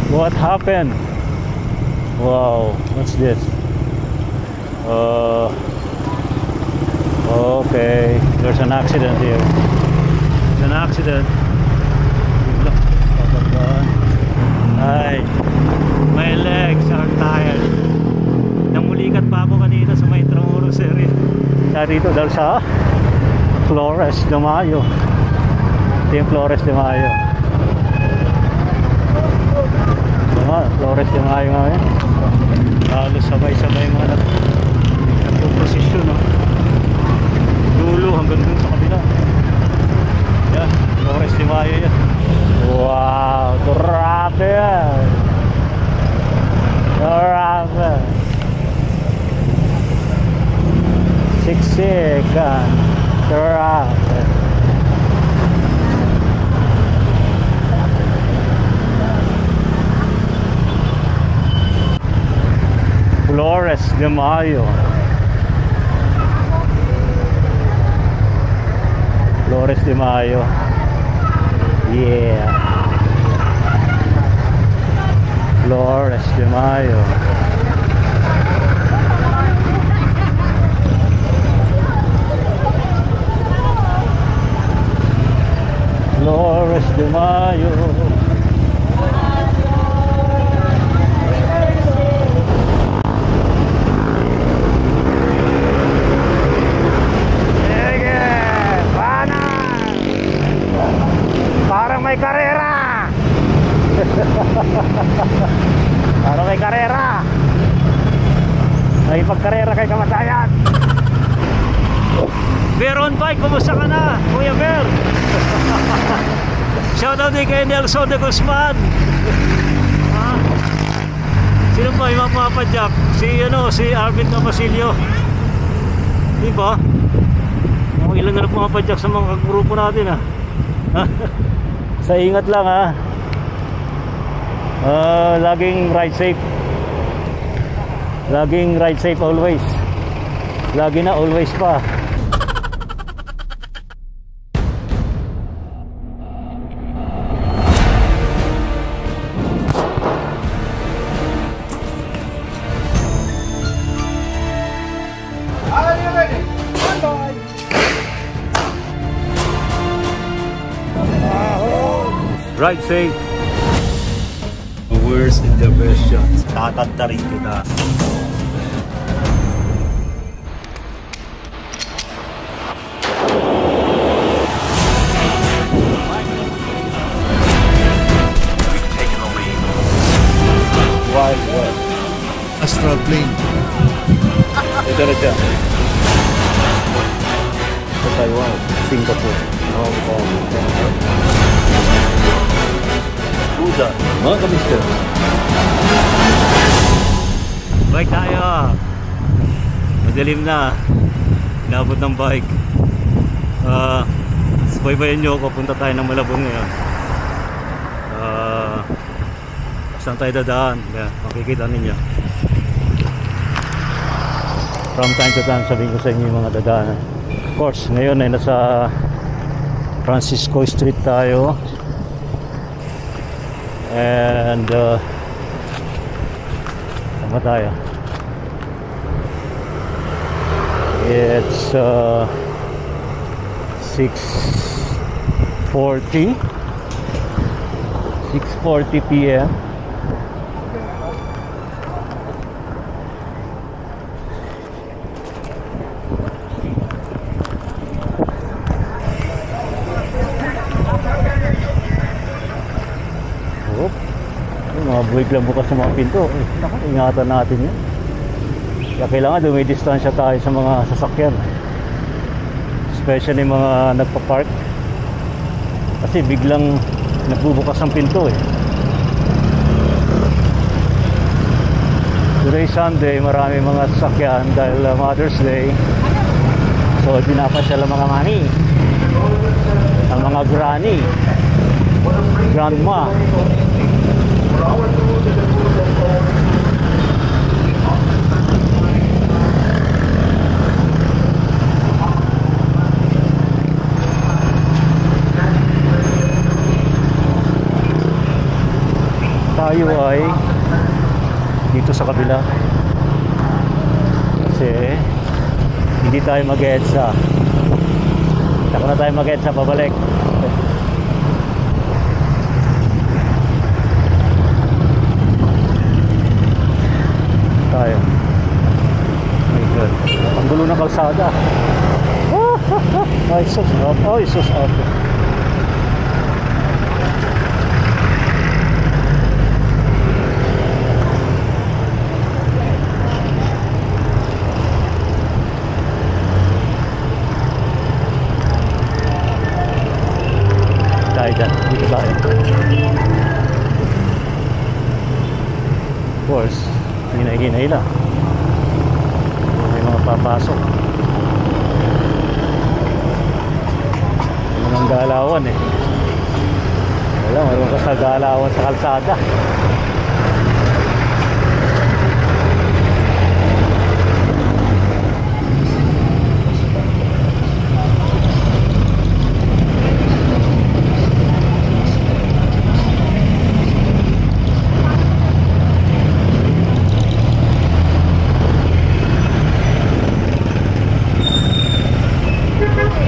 What happened? Wow, what's this? Okay, there's an accident here. There's an accident. Ay, my legs are tired. Namulikat pa ako kanina sa may Intramuros area. Narito dahil sa Flores de Mayo. Ito yung Flores de Mayo. Flores de Mayo ngayon. Halos sabay-sabay mga nagpo-prosesyon, no? Dulo hanggang dun sa kabila. Yan, Flores de Mayo yan. Wow, grabe yan. Grabe. Siksikan. Grabe. Flores de Mayo. Flores de Mayo. Yeah. Flores de Mayo. Flores de Mayo. Parang may karera. Parang may karera. May pagkarera kay kamatayan. Veron Bike, kumusta ka na, Kuya Ver? Shoutout din kay Nelson de Guzman. Sino ba yung mapapadyak? Si Arvin Camasillo. Di ba? Ilan na lang pumapadyak sa mga grupo natin, ha? Sa ingat lang, ha. Laging ride safe. Laging ride safe always. Lagi na always pa. Are you ready? Bye-bye. Ride safe. Worst in the version. Tatantarin kita. Wild West. Astral plane. Ito na siya. Sa Taiwan, Singapore, Hong Kong, Buda, mga kamister. Bike tayo. Madilim na. Inabot ng bike. Subaybayan nyo ako. Punta tayo ng Malabon ngayon. Saan tayo dadaan? Makikita ninyo. From time to time sabihin ko sa inyo yung mga dadaanan. Of course, ngayon ay nasa Francisco Street tayo. And tama tayo. It's 6:40 p.m. Buwig lang bukas ng mga pinto. Ingatan natin yun. Kaya kailangan dumidistansya tayo sa mga sasakyan, especially mga nagpa-park, kasi biglang nagbubukas ang pinto eh. Today Sunday, marami mga sasakyan dahil Mother's Day. So pinapasyal ang mga mami, ang mga granny, grandma. tayo ay dito sa kabila kasi hindi tayo mag-EDSA. Saka na tayo mag-EDSA pabalik. Tayo. My God, ang gulo ng kalsada. Ay sus up, ay sus up. Tayo dyan, dito tayo. Of course, hinay-hinay lang. May mga papasok. May mga galawan eh. Wala, mayroon ka sa galawan sa kalsada.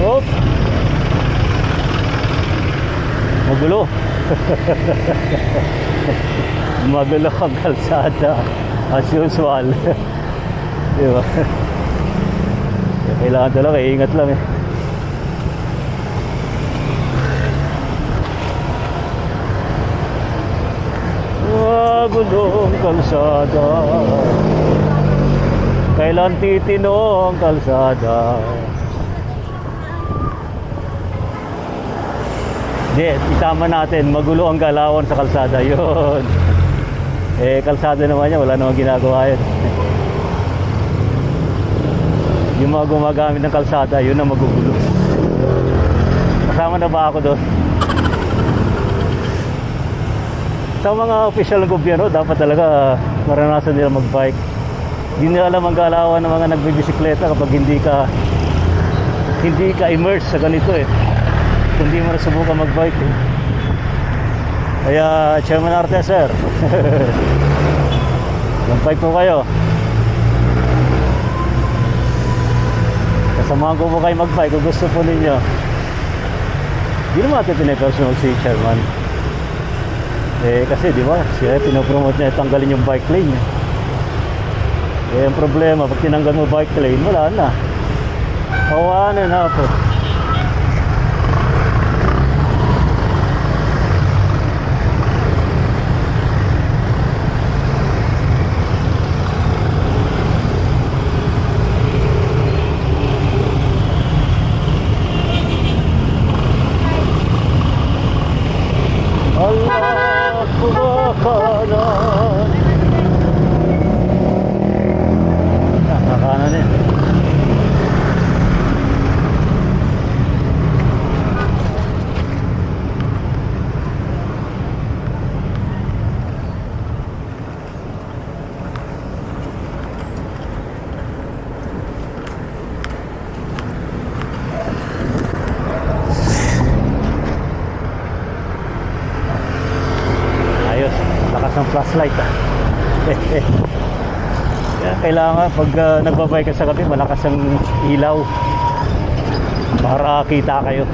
Op. Magulo. Magulo ang kalsada as usual. Diba? Kailangan talaga, ingat lang eh. Magulo ang kalsada, kailan titino ang kalsada. Hindi, itama natin, magulo ang galawan sa kalsada. Yun. Eh, kalsada naman niya, wala namang ginagawa yun. Yung mga gumagamit ng kalsada, yun ang magugulo. Kasama na ba ako doon? Sa mga opisyal ng gobyerno, dapat talaga maranasan nila mag-bike. Hindi nila alam ang galawan ng mga nagbibisikleta kapag hindi ka immerse sa ganito eh. Hindi mo na subukan mag-bike eh. Kaya Chairman Arte, sir, mag-bike po kayo. Kasamahan ko po kayo mag-bike kung gusto po ninyo. Hindi naman natin pinapersonal si Chairman eh, kasi di ba siya pinopromote niya tanggalin yung bike lane eh. Ang problema pag tinanggal mo bike lane, wala na, kawanan na po. Allah kumakanan. Nakakanan eh. Lakas ng flashlight Kaya kailangan pag nagbabike ka sa gabi, malakas ang ilaw para kita kayo.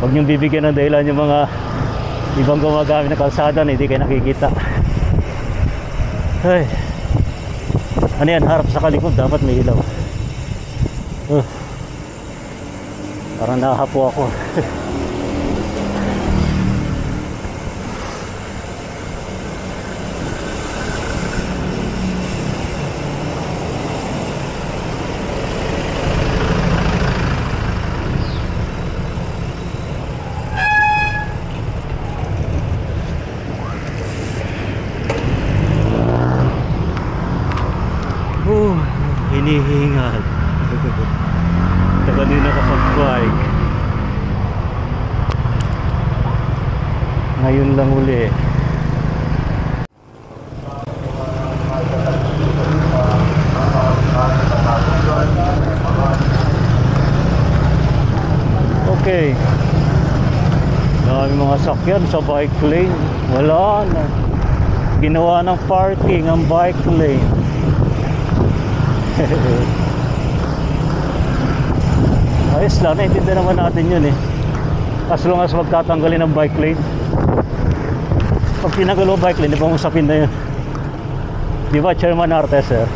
Huwag niyong bibigyan ng dahilan yung mga ibang gumagamit ng kalsada na hindi kayo nakikita. Ay, ano yan, harap sa kalikod dapat may ilaw. Parang nahapo ako. Hinihingal. Tagal din nakapag-bike. Ngayon lang uli. Okay. Dami mga sakyan sa bike lane. Wala na. Ginawa ng parking ang bike lane. Ayos lang, naintindihan naman natin yun eh. As long as magtatanggalin ng bike lane. Pag tinanggal mo bike lane, di ba usapin na yun? Di ba, Chairman Artes, sir?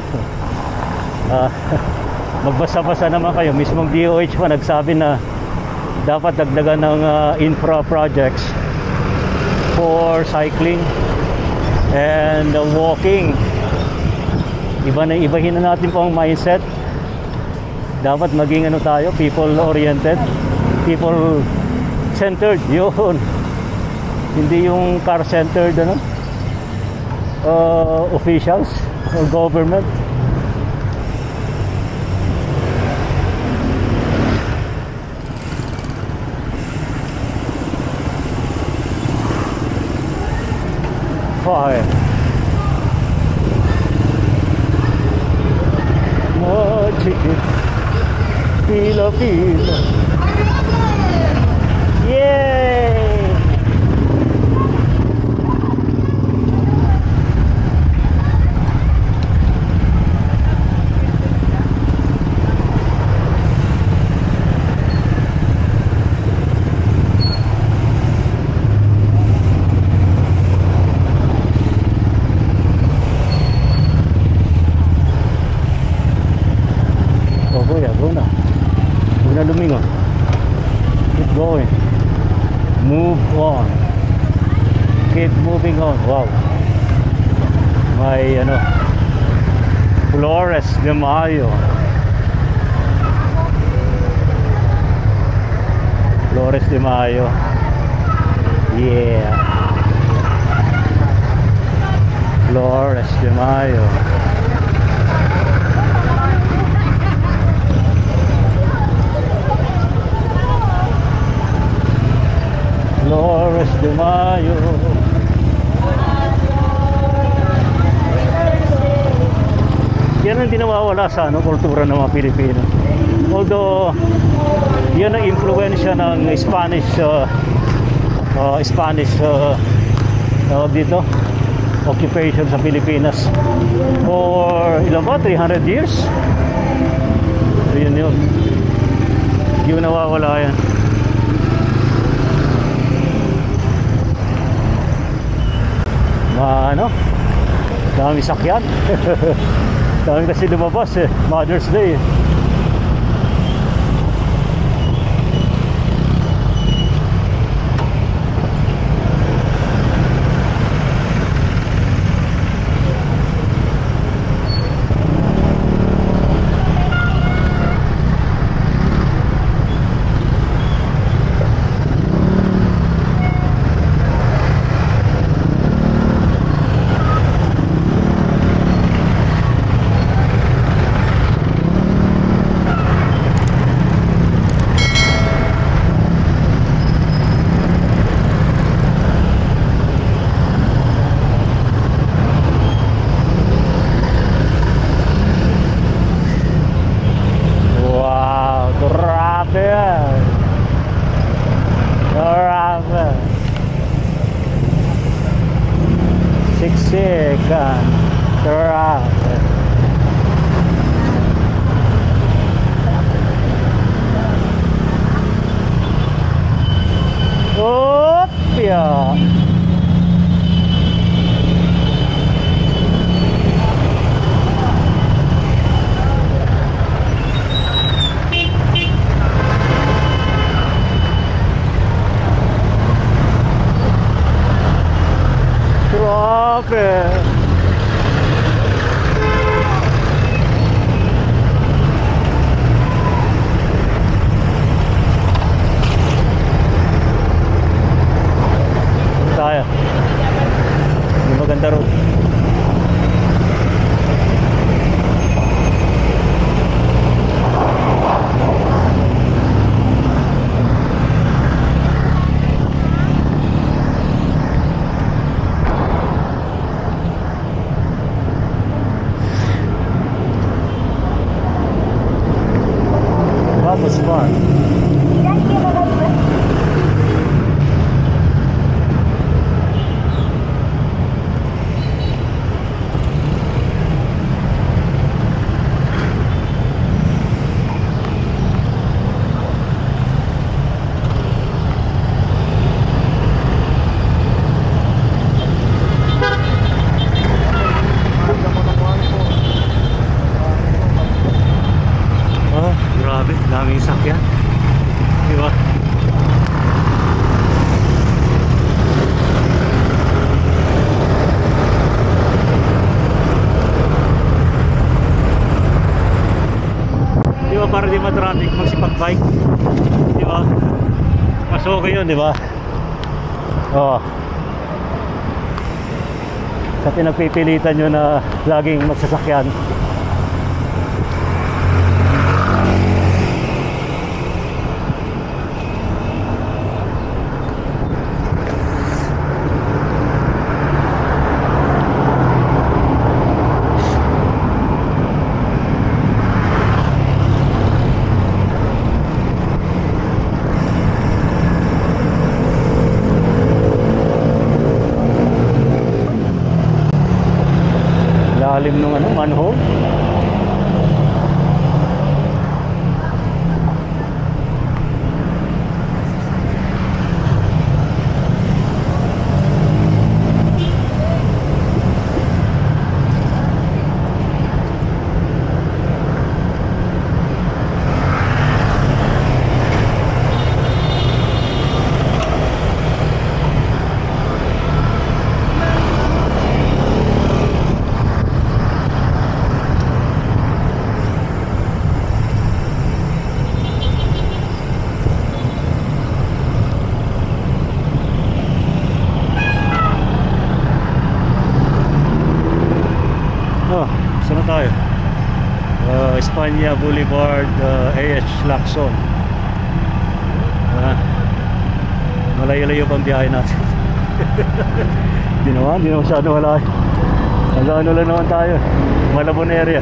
Magbasa-basa naman kayo. Mismong DOH pa nagsabi na dapat dagdagan ng infra projects for cycling and walking. Ibahin na natin po ang mindset. Dapat maging ano tayo, people oriented, people centered, yun. Hindi yung car centered ano, officials or government. Fire. Magic Filipino. Yay! Lumingo. Keep going. Move on. Keep moving on. Wow. May ano, Flores de Mayo. Flores de Mayo. Yeah. Flores de Mayo. Flores de Mayo. Yan ang di nawawala sa ano, kultura ng mga Pilipino. Although yan ang influensya ng Spanish dito occupation sa Pilipinas for ilan ba? 300 years? So yun yun nawawala yan. Ano, dami sakyan. Dami kasi lumabas eh, Mother's Day. Was fun. para di matraffic, magsipag-bike. Di ba? Mas okay yun, di ba? Oo. Sa pinagpipilitan nyo na laging magsasakyan. Lalim nung ano, manhole. Saan na tayo? Espanya Boulevard, AH Lacson. Malayo-layo pang biyahe natin. Hindi naman masyado malayo. Ano lang naman tayo, Malabon area.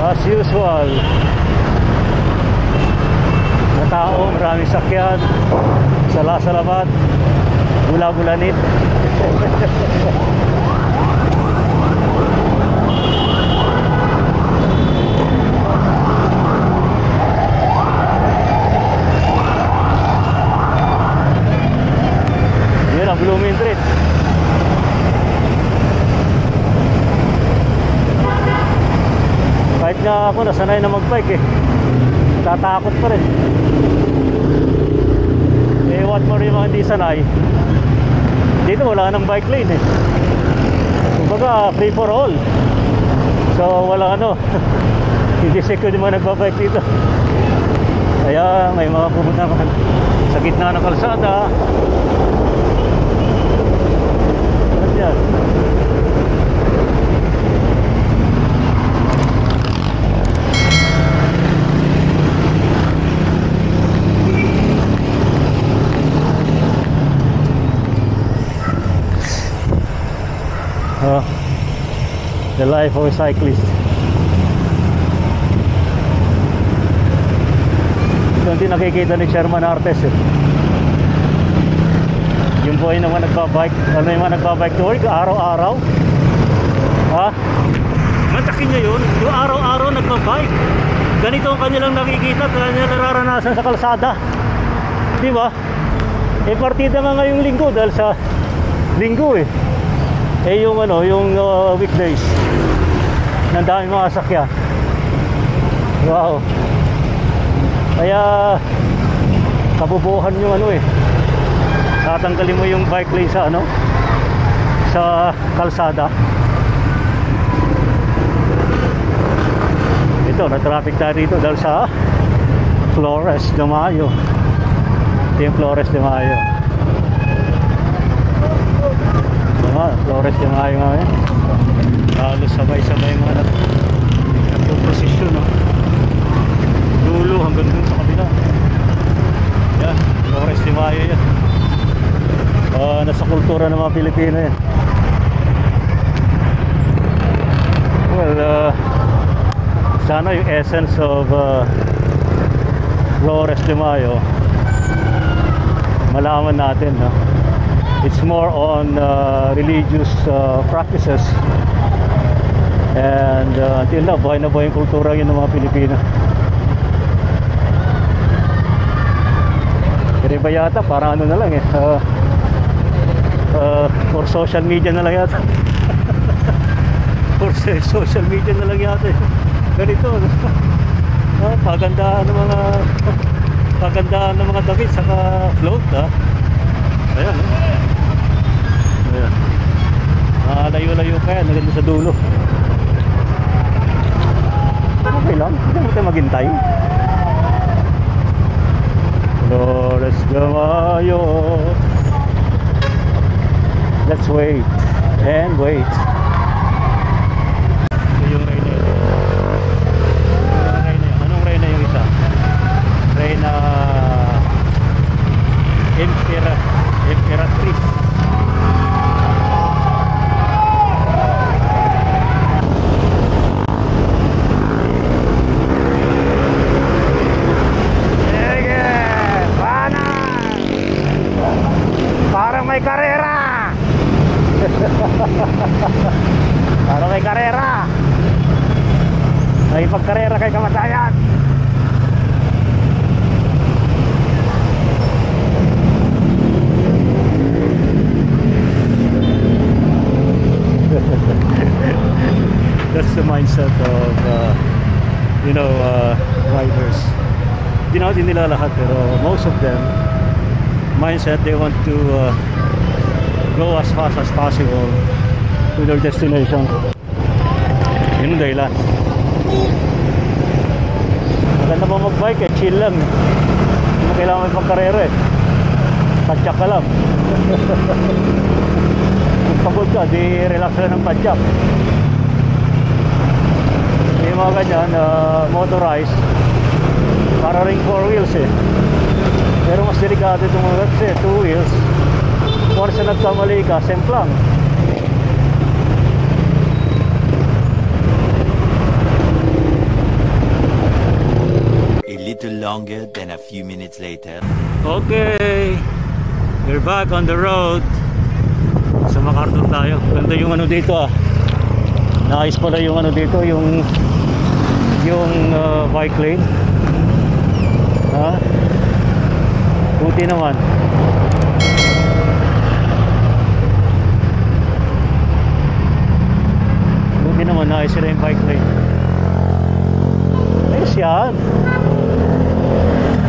As usual, na tao, maraming sakyan, salamat, gula-gulanit. Yun ang Blooming Street. Kahit nga ako nasanay na mag-bike tatakot pa rin. What more yung mga hindi sanay, dito wala nang bike lane kumbaga free for all, so wala hindi secure yung mga nagbabike dito, kaya may mga pumunta sa gitna ng kalsada. Ano yan? The life of a cyclist. Ito hindi nakikita ni Sherman Artes yung boy naman nagbabike, yung mga nagbabike to work araw-araw. Matakin niya yun, yung araw-araw nagbabike. Ganito ang kanilang nakikita, kanilang nararanasan sa kalsada, di ba? Partida nga ngayong linggo dahil sa Linggo eh. Eh yung ano, yung weekdays. Nang dami mga sakya. Wow. Kaya kabubuhan yung ano eh. Tatanggalin mo yung bike lane sa ano, sa kalsada. Ito, na-traffic tayo dito dahil sa Flores de Mayo. Ito yung Flores de Mayo. Flores de Mayo ngayon. Halos sabay-sabay mga nagpo-prosesyon, no? Dulo hanggang dun sa kabila. Yan, Flores de Mayo yan. Nasa kultura ng mga Pilipino yan. Well, sana yung essence of Flores de Mayo malaman natin, no? It's more on religious practices, and until now buhay na buhay yung kultura yun ng mga Pilipino. Pero iba yata parang ano na lang eh, for social media na lang yata. For social media na lang yata eh. Ganito, no? Pagandahan ng mga damit saka float, ha? Ayan, ayan. Layo-layo pa yan, naganda sa dulo. Okay lang, hindi mo tayo maghintay. Flores de Mayo. Let's wait and wait. Ito yung Reyna. Anong Reyna yung isa? Reyna Emperatriz. Parang may karera. Parang may karera. May pagkarera kay kamatayan. That's the mindset of riders. Hindi nila lahat, pero most of them mindset, they want to go as fast as possible to their destination. Yun ang dahilan. Maganda mo mag-bike eh, chill lang. Hindi mo kailangan may pagkarera eh. Padyak ka lang. Kung pagod ka, di relax lang ng padyak. Yung mga ganyan, motorized, para ring 4 wheels eh. Pero mas delikado itong mga kasi 2 wheels. Once na nagkamali ka, semplang. A little longer than a few minutes later. Okay, we're back on the road. Sa MacArthur tayo. Ganda yung ano dito ah. Nice pala yung ano dito, yung bike lane. Ha? Buti naman. Buti naman na sila yung bike lane. Ayos yan.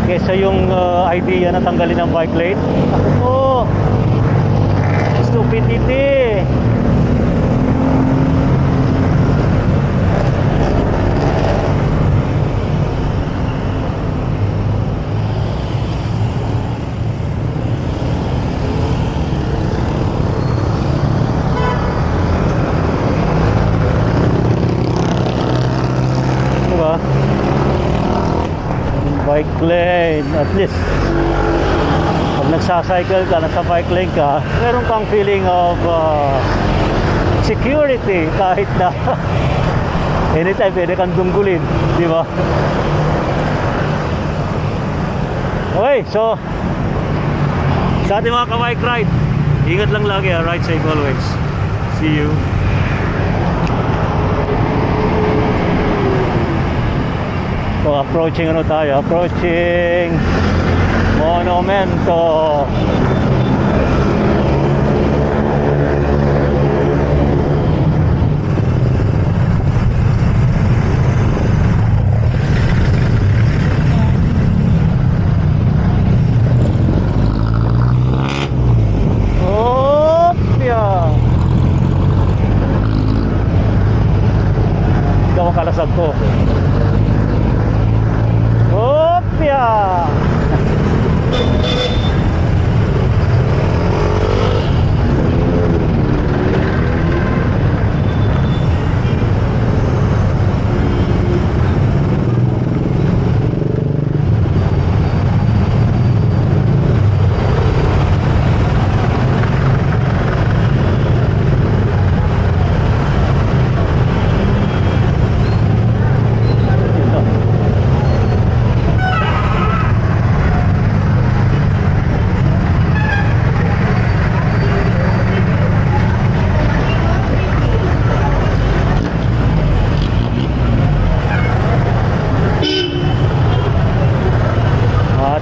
Kesa yung idea na tanggalin ang bike lane. Ako, stupidity. Bike lane, at least pag nagsacycle ka, nasa bike lane ka, meron kang feeling of security kahit na anytime pwede kang dunggulin, di ba? Okay, so sa ating mga ka-bike ride, ingat lang lagi, ride safe always. See you. So approaching ano tayo? Approaching Monumento.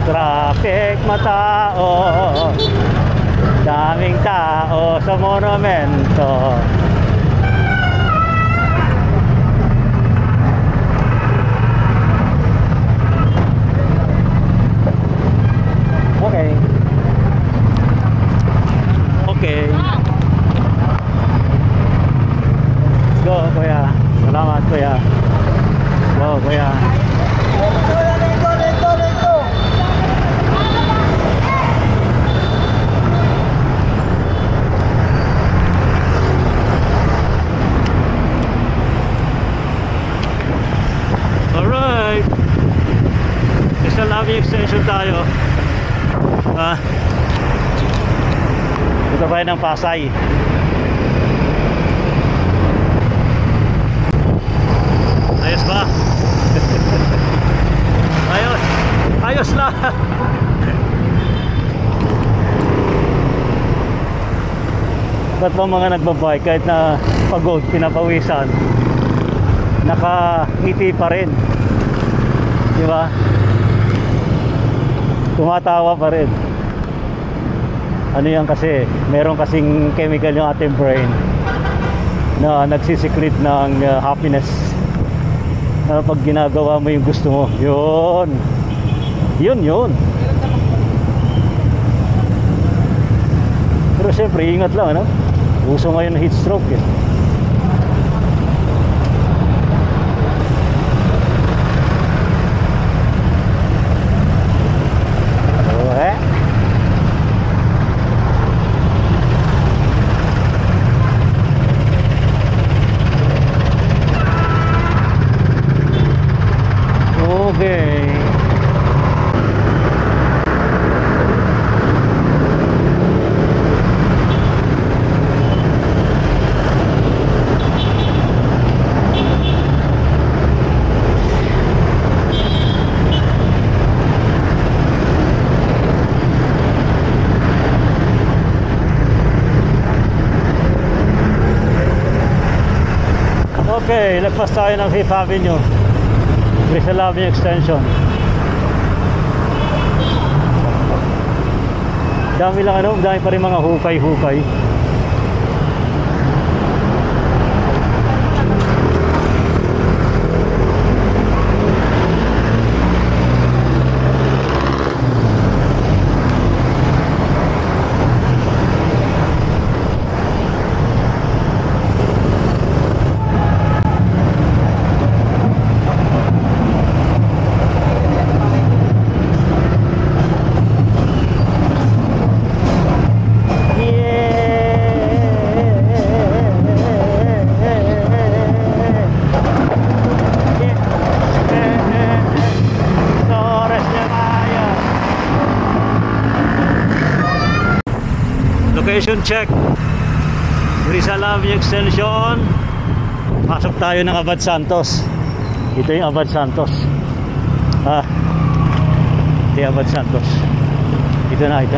Traffic, matao, daming tao sa monumento. Okay. Okay. Go, kuya. Salamat, kuya. Go, kuya. Alright. Isa Lavi extension tayo. Ito tayo ng Pasay. Ayos ba? Ayos. Ayos lang. Ba't ba mga nagbabike kahit na pagod, pinapawisan, nakangiti pa rin? Di ba? Tumatawa pa rin. Ano yan kasi, meron kasing chemical yung ating brain na nagsisecrete ng happiness, na pag ginagawa mo yung gusto mo, yun pero syempre ingat lang, ano? Uso ngayon heat stroke eh. Okay, lagpas tayo ng 5th Avenue, Rizal Avenue Extension. Dami lang, ano, dami pa rin mga hukay-hukay. Location check, Rizal Avenue Extension. Pasok tayo ng Abad Santos. Ito yung Abad Santos. Ito yung Abad Santos. Ito na. Ito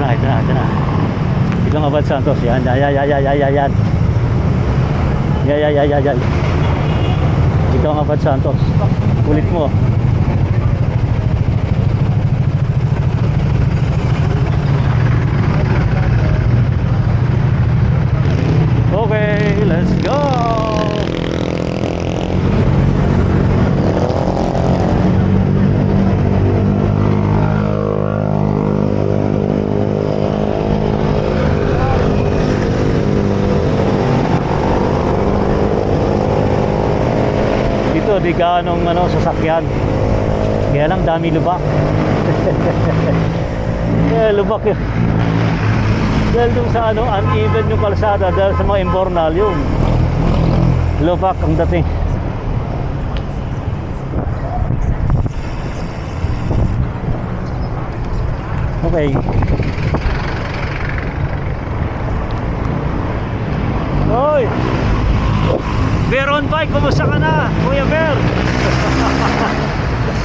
yung Abad Santos. Yan. Yan. Ito ang Abad Santos. Kulit mo. Okay, let's go. Dito di ganong sasakyan. Kaya lang dami lubak. Lubak yun. Dahil dun sa uneven yung kalsada, dahil sa mga imbornal, yun lubak ang dating. Okay. Hoy! Beron Bike, kumusta ka na, Kuya Ber?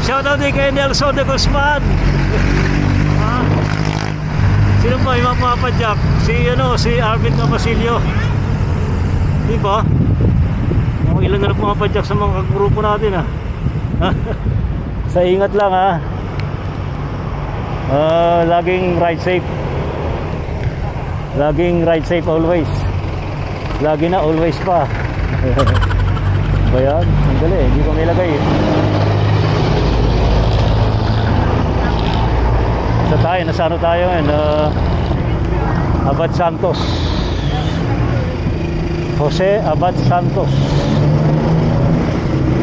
Shoutout din kay Nelson de Guzman. Sino ba yung mapapadyak? Si Arvin Camasillo. Diba? Mga ilan na pumapadyak sa mga grupo natin, Sa ingat lang, Laging ride safe. Laging ride safe always. Lagi na always pa. Ba yan? Ang gali, hindi ko nilagay. So tayo, nasano tayo ngayon? Abad Santos. Jose Abad Santos.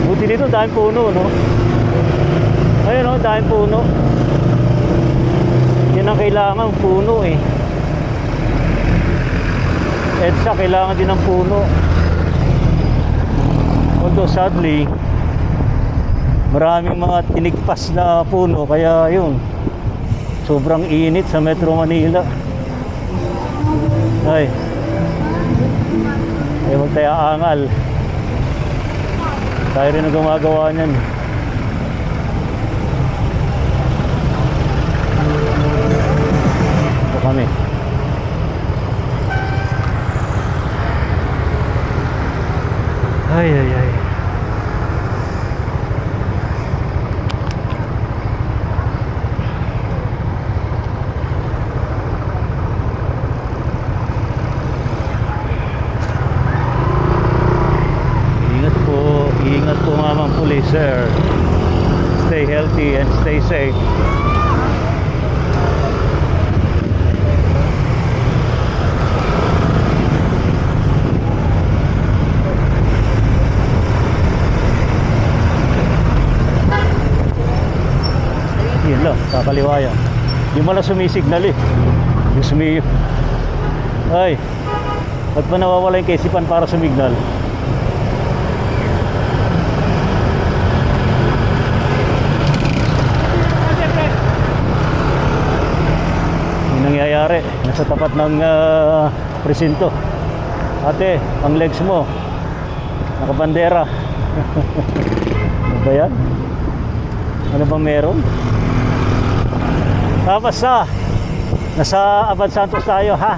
Buti dito, dahil puno, no? Ayun, no? Dahil puno. Yan ang kailangan, puno eh. EDSA, kailangan din ng puno. Although sadly, maraming mga tinigpas na puno, kaya yun, sobrang init sa Metro Manila. Ay, huwag tayo aangal. Tayo rin ang gumagawa niyan. Ito kami. Ay, ay, ay. Ingat po Mamang Police, sir. Stay healthy and stay safe. Yun lang, kakaliwa yan. Di mo lang sumisignal eh. Yung sumiyo. Ay, ba't ba nawawala yung kaisipan para sumignal? Nangyayari nasa tapat ng presinto. Ate, ang legs mo nakabandera. Ano ba yan? Ano ba meron? Tapos nasa Abad Santos tayo, ha?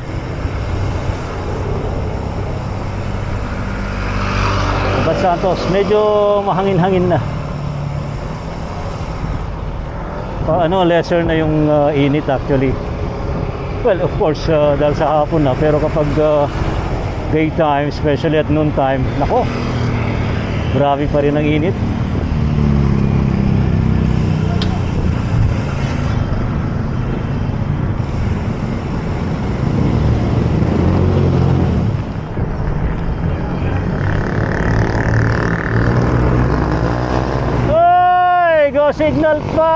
Abad Santos, medyo mahangin-hangin na. Lesser na yung init actually. Well, of course, dahil sa hapon na. Pero kapag daytime, especially at noon time, nako, grabe pa rin ang init. Oy, go signal pa!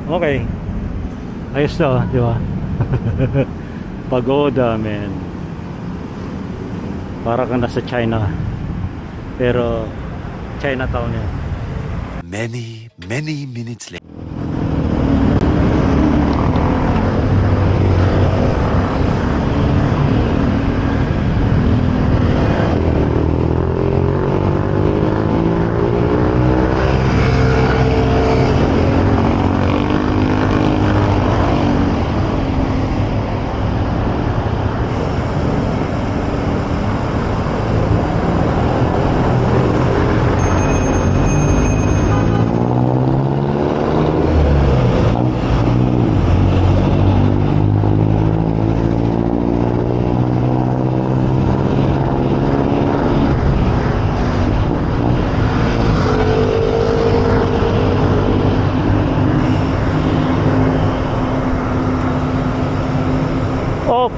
Okay. Ayos na, di ba? Pagoda, man. Para kang nasa China. Pero Chinatown yan. Many minutes later.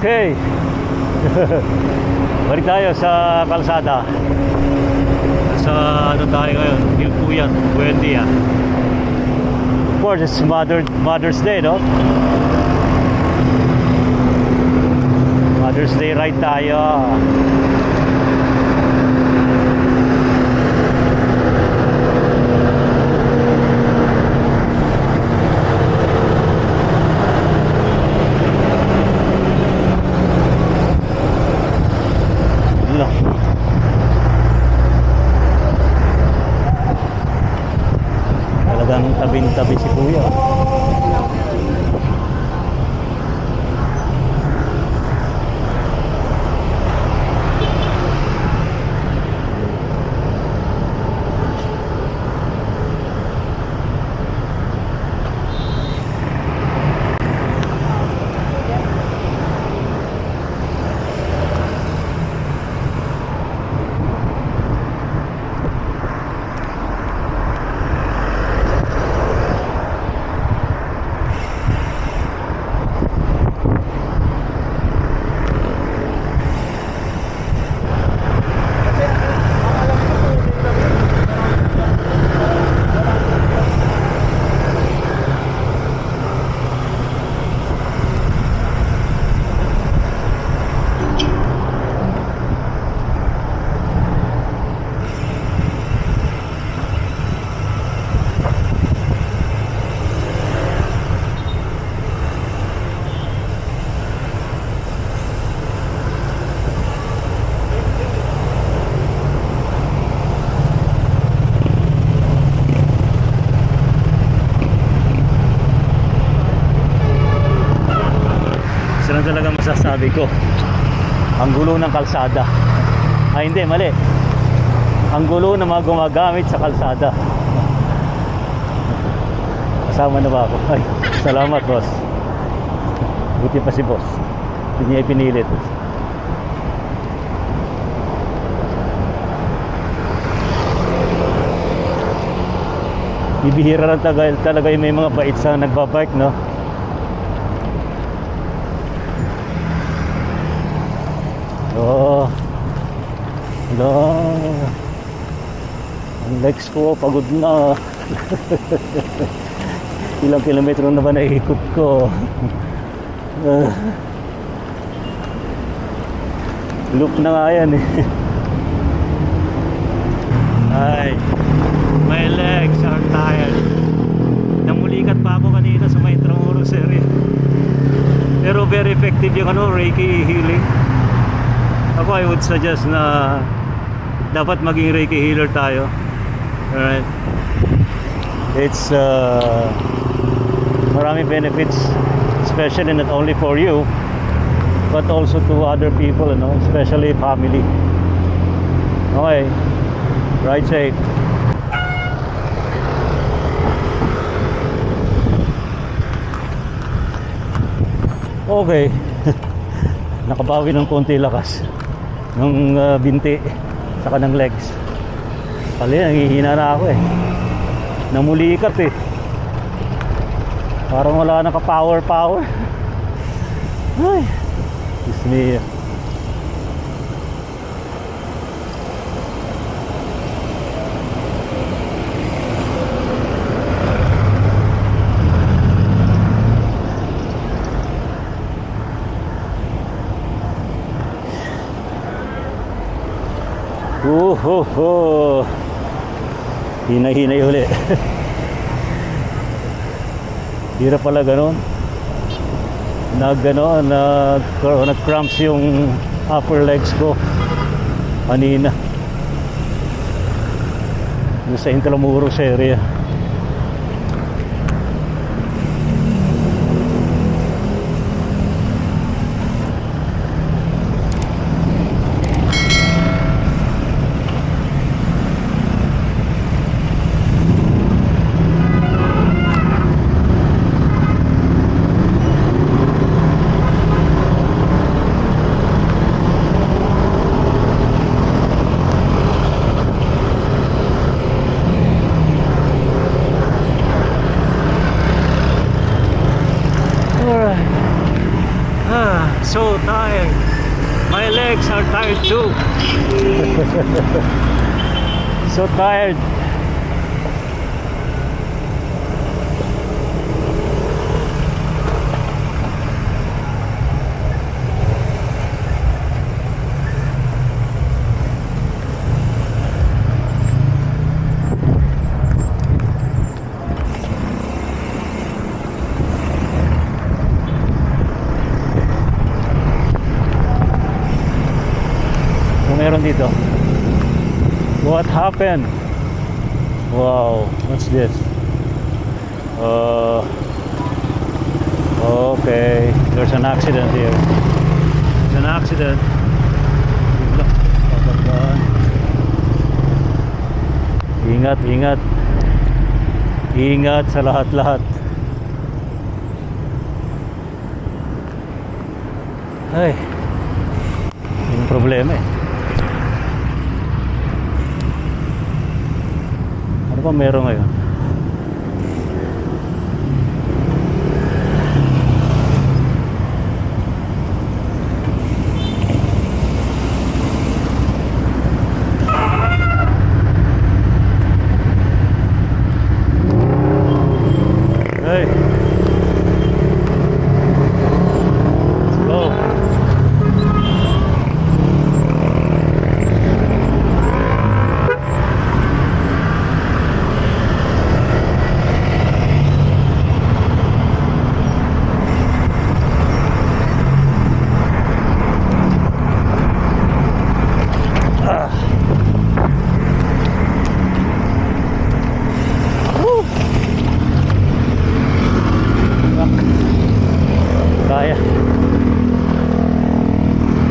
Okay. Balik tayo sa kalsada. Sa ano tayo ngayon? Hilpuyan, Buendia. Of course, it's Mother's Day, no? Mother's Day ride tayo. Talagang tabing-tabi si Kuya. Isa lang talaga masasabi ko, ang gulo ng kalsada. Ay hindi, mali. Ang gulo ng mga gumagamit sa kalsada. Kasama na ba ako? Ay, salamat boss. Buti pa si boss, hindi niya ipinilit. Bibihira lang talaga yung may mga bait sa nagbabike, no? Oh, hello. Ang legs ko pagod na. Ilang kilometro na ba naikot ko? Loop na nga yan eh. Ay, my legs are tired. Namulikat pa ako kanina sa may Intramuros area. Pero very effective yung Reiki healing. Ako, I would suggest na dapat maging Reiki healer tayo. Alright. It's maraming benefits, especially not only for you but also to other people, you know, especially family. Okay, ride safe. Okay. Nakabawi ng konti lakas ng binti saka ng legs. Pali, nangihina na ako eh. Namulikat eh. Parang wala nang ka-power. Ay, Diyos me. Hinay-hinay uli. Hirap pala ganun. Nag-cramps yung upper legs ko kanina. Yung sa Intramuros area. So tired. My legs are tired too. So tired. Meron dito. What happened? Wow, what's this? Okay, there's an accident here. There's an accident. Ingat, ingat. Ingat sa lahat-lahat. Ay, yung problema eh. Ano ba meron ngayon? Hey. Slow. Kaya.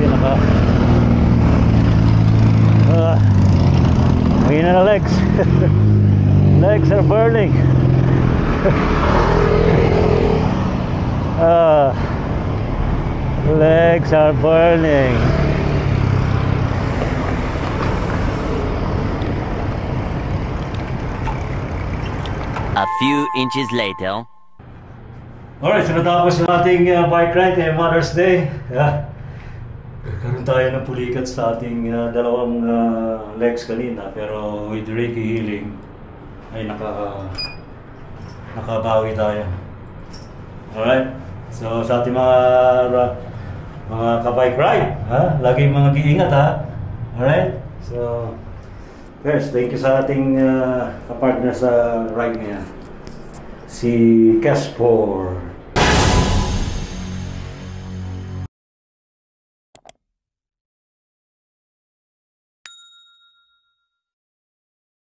Pinaka. Mahina na legs. Legs are burning. Legs are burning. A few inches later. Alright, so natapos yung ating bike ride kay Mother's Day. Karoon tayo ng pulikat sa ating dalawang legs kanina, pero with Reiki healing ay nakabawi tayo. Alright, so sa ating mga ka-bike ride, laging mga giingat ha. Alright, so guys, thank you sa ating kapartner sa ride ngayon, si Casper.